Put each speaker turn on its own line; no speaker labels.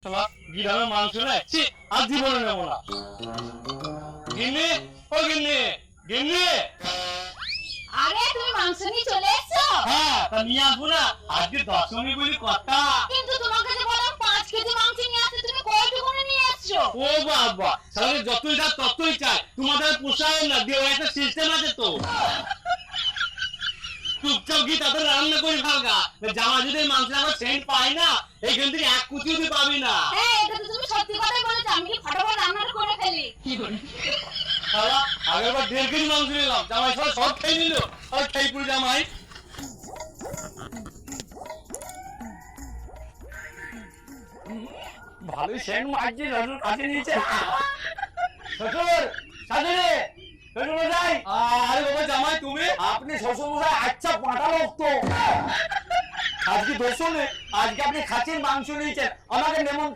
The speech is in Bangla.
শালা গিরামে মাংস নেই, ছি আর জীবনে নেব না। গিন্নি, ও গিন্নি, গিন্নি।
আরে তুমি মাংস নিয়ে চলে এসছো?
হ্যাঁ, তা নিয়ে আসবো না, আজকে দশমী বলি কথা।
কিন্তু তোমাকে যে বললাম 5 কেজি মাংস নিয়ে আসতে, তুমি কয়টুকুনি নিয়ে এসছো?
ও বাবা, শালা যতই যা ততই চাই, তোমাদের পোষায় না, দেওয়া একটা সিস্টেম আছে তো। চুপচাপ গিয়ে তাদের রান্না করে খাওয়া, জামা যদি মাংস আমার সেন্ট পায় না, এইখান থেকে এক কুচিও তুই পাবি না।
হ্যাঁ, এটা তো তুমি সত্যি কথাই বলেছো। আমি কি ফটাফট রান্নাটা করে ফেলি?
শালা আগেরবার 1.5 কেজি মাংস নিলাম, জামাই শালা সব খেয়ে নিল, আর খেয়ে পুরো জামাই। ভালোই সেন্ট মারছে, শ্বশুর কাছে নিয়েছে। শ্বশুর, শাশুড়ি, শ্বশুর মশাই। আরে বাবা জামাই তুমি? আপনি শ্বশুর মশাই আচ্ছা পাঁটা লোক তো। আজকে দোষও নেই, আজকে আপনি খাসির মাংস নিয়েছেন, আমাকে